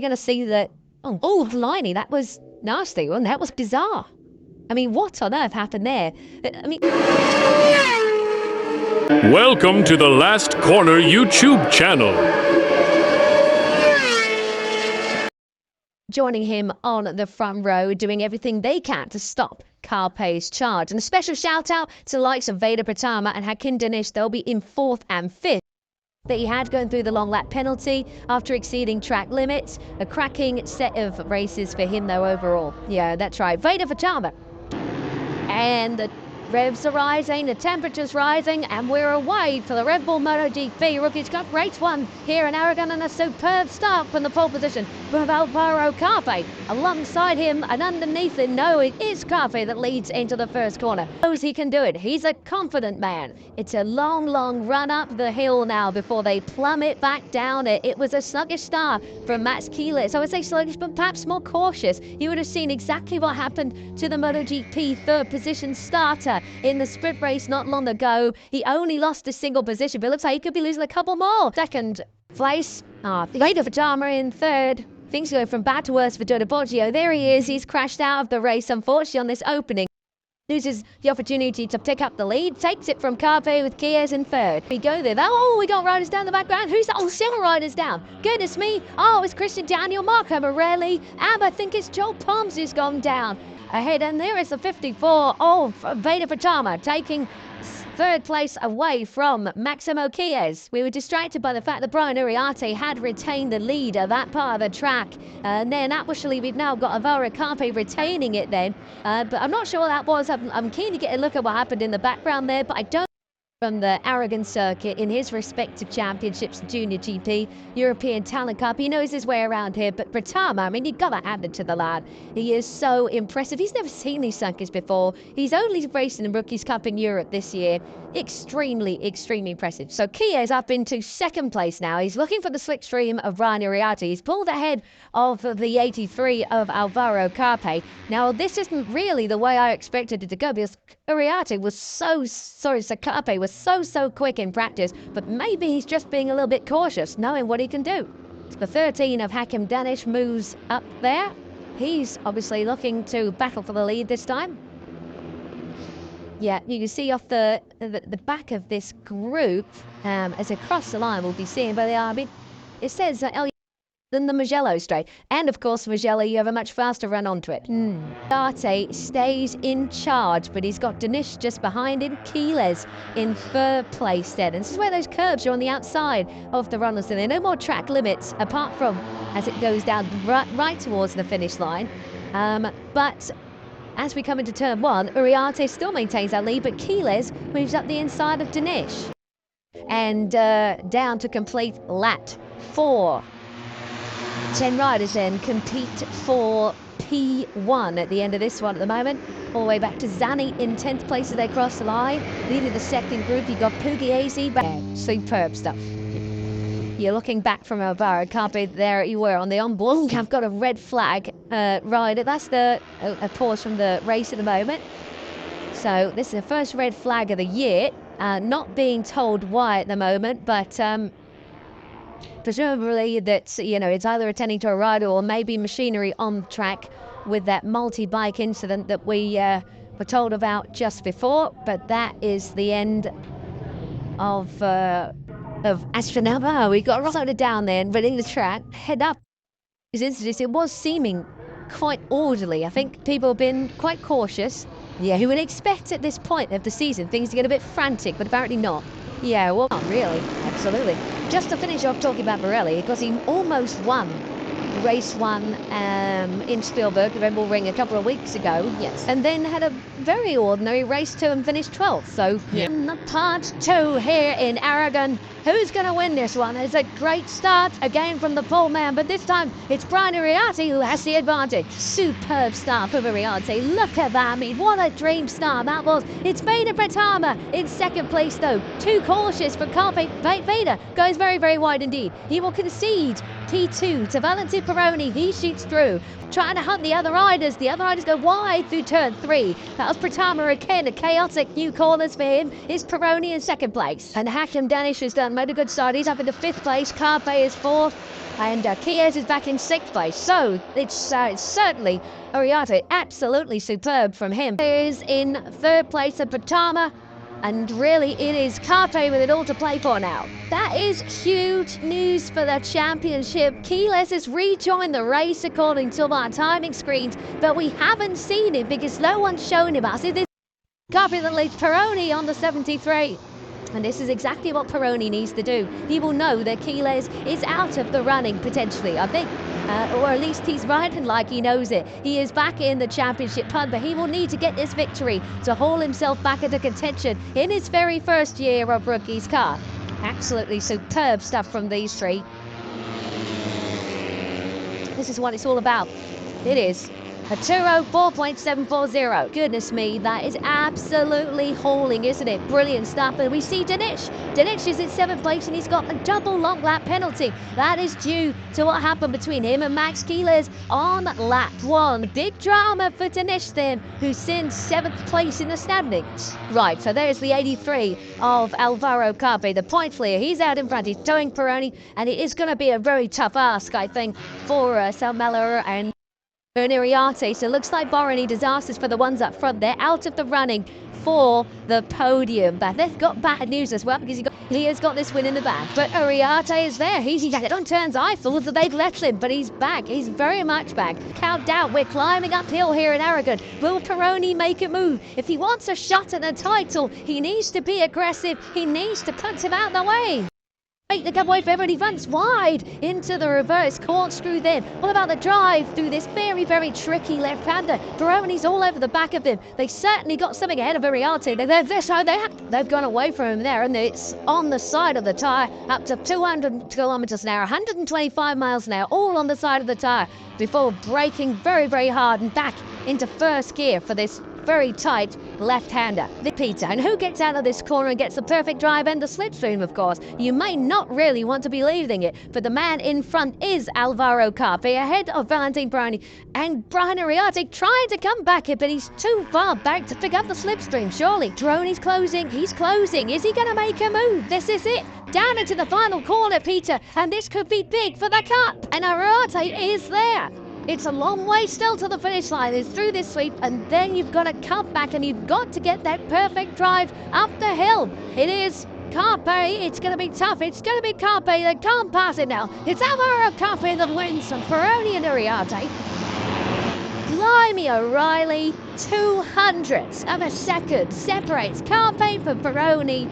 You're going to see that, oh, blimey, that was nasty. Well, that was bizarre. I mean, what on earth happened there? I mean... Welcome to the Last Corner YouTube channel. Joining him on the front row, doing everything they can to stop Carpe's charge. And a special shout out to the likes of Veda Pratama and Hakim Danish. They'll be in 4th and 5th. That he had going through the long lap penalty after exceeding track limits. A cracking set of races for him though overall. Yeah, that's right. Veda Pratama. And the revs are rising, the temperature's rising, and we're away for the Red Bull MotoGP Rookies Cup Race 1 here in Aragon, and a superb start from the pole position from Alvaro Carpe. Alongside him and underneath him, no, it is Carpe that leads into the first corner. Knows he can do it. He's a confident man. It's a long, long run up the hill now before they plummet back down it. It was a sluggish start from Mats Keelis. I would say sluggish, but perhaps more cautious. You would have seen exactly what happened to the MotoGP third position starter in the sprint race not long ago. He only lost a single position, but it looks like he could be losing a couple more. Second place, Veda Pratama in third. Things go from bad to worse for Joe Poggio. There he is. He's crashed out of the race, unfortunately, on this opening. Loses the opportunity to pick up the lead, takes it from Carpe with Chies in third. We go there. Oh, we got riders down the background. Who's that? Oh, several riders down. Goodness me. Oh, it's Christian Daniel, Marco Morelli, and I think it's Joel Poms who's gone down ahead. And there is the 54 of Veda Pratama taking third place away from Maximo Chies. We were distracted by the fact that Brian Uriarte had retained the lead of that part of the track. And then actually we've now got Alvaro Carpe retaining it then. But I'm not sure what that was. I'm keen to get a look at what happened in the background there, but I don't. From the Aragon circuit in his respective championships, Junior GP, European Talent Cup. He knows his way around here, but Pratama, I mean, you've got to hand it to the lad. He is so impressive. He's never seen these circuits before. He's only racing the Rookies Cup in Europe this year. Extremely, extremely impressive. So Chies up into second place now. He's looking for the slipstream of Brian Uriarte. He's pulled ahead of the 83 of Alvaro Carpe. Now, this isn't really the way I expected it to go because Uriarte was Carpe was so quick in practice, but maybe he's just being a little bit cautious, knowing what he can do. The 13 of Hakim Danish moves up there. He's obviously looking to battle for the lead this time. Yeah, you can see off the back of this group, as they cross the line, we'll be seeing by the army. It says than the Mugello straight. And of course, Mugello, you have a much faster run onto it. Uriarte stays in charge, but he's got Danish just behind him. Chies in third place then. And this is where those curbs are on the outside of the runners. And there are no more track limits apart from as it goes down right towards the finish line. But as we come into turn 1, Uriarte still maintains that lead, but Chies moves up the inside of Danish. And down to complete lap 4. 10 riders then compete for P1 at the end of this one at the moment. All the way back to Zani in 10th place as they cross the line. Leading the second group, you got Pugliese. Superb stuff. You're looking back from Alvaro Carpe. There you were on the onboard. I've got a red flag rider. That's a pause from the race at the moment. So this is the first red flag of the year. Not being told why at the moment, but presumably that, it's either attending to a rider or maybe machinery on track with that multi-bike incident that we were told about just before. But that is the end of Astronauta. We got loaded down there and running the track. Head up. It was seeming quite orderly. I think people have been quite cautious. Yeah, who would expect at this point of the season things to get a bit frantic, but apparently not. Yeah, well, not really. Absolutely. Just to finish off talking about Morelli, because he almost won race 1 in Spielberg, the Red Bull Ring, a couple of weeks ago. Yes. And then had a very ordinary race 2 and finished 12th. So, in the part 2 here in Aragon, who's going to win this one? It's a great start again from the pole man, but this time it's Brian Uriarte who has the advantage. Superb start from Uriarte. Look at that. I mean, what a dream start that was. It's Veda Pratama in second place, though. Too cautious for Carpe. Veda goes very, very wide indeed. He will concede P2 to Valentino Peroni. He shoots through, trying to hunt the other riders. The other riders go wide through turn 3. That was Pratama again. A chaotic new corners for him. Is Peroni in second place. And Hakim Danish has made a good start. He's up into 5th place. Carpe is 4th. And Kies is back in 6th place. So it's certainly Ariate, absolutely superb from him. Is in 3rd place at Pratama. And really, it is Carpe with it all to play for now. That is huge news for the championship. Keyless has rejoined the race according to our timing screens, but we haven't seen him because no one's shown him us. It is Carpe that leads Peroni on the 73. And this is exactly what Peroni needs to do. He will know that Keyless is out of the running, potentially, I think. Or at least he's riding like he knows it. He is back in the championship punt, but he will need to get this victory to haul himself back into contention in his very first year of rookie's car. Absolutely superb stuff from these three. This is what it's all about. It is a 204.740. Goodness me, that is absolutely hauling, isn't it? Brilliant stuff. And we see Danish. Danish is in 7th place and he's got a double long lap penalty. That is due to what happened between him and Max Keyless on lap 1. Big drama for Danish then, who's in 7th place in the standings. Right, so there's the 83 of Alvaro Carpe, the point leader. He's out in front. He's towing Peroni, and it is going to be a very tough ask, I think, for Salmela and Iriarte. So it looks like Borony disasters for the ones up front. They're out of the running for the podium, but they've got bad news as well because he has got this win in the bag. But Iriarte is there. He's on turns. I thought that they'd let him, but he's back. He's very much back. Count down. We're climbing uphill here in Aragon. Will Peroni make a move? If he wants a shot at the title, he needs to be aggressive. He needs to put him out of the way. The giveaway for everybody runs wide into the reverse corkscrew then. What about the drive through this very, very tricky left-hander? Peroni's all over the back of them. They certainly got something ahead of Ariarte. They've gone away from him there, and it's on the side of the tyre up to 200 kilometers an hour, 125 miles an hour, all on the side of the tyre before braking very, very hard and back into first gear for this very tight left-hander, the Peter. And who gets out of this corner and gets the perfect drive and the slipstream, of course? You may not really want to be leaving it, but the man in front is Alvaro Carpe, ahead of Valentino Peroni, and Brian Ariarte trying to come back here, but he's too far back to pick up the slipstream, surely. Droney's closing, he's closing. Is he going to make a move? This is it. Down into the final corner, Peter, and this could be big for the cup. And Ariarte is there. It's a long way still to the finish line. It's through this sweep, and then you've got to cut back, and you've got to get that perfect drive up the hill. It is Carpe. It's going to be tough. It's going to be Carpe. They can't pass it now. It's Alvaro Carpe that wins from Peroni and Ariarte. Blimey O'Reilly, 200ths of a second separates Carpe from Peroni.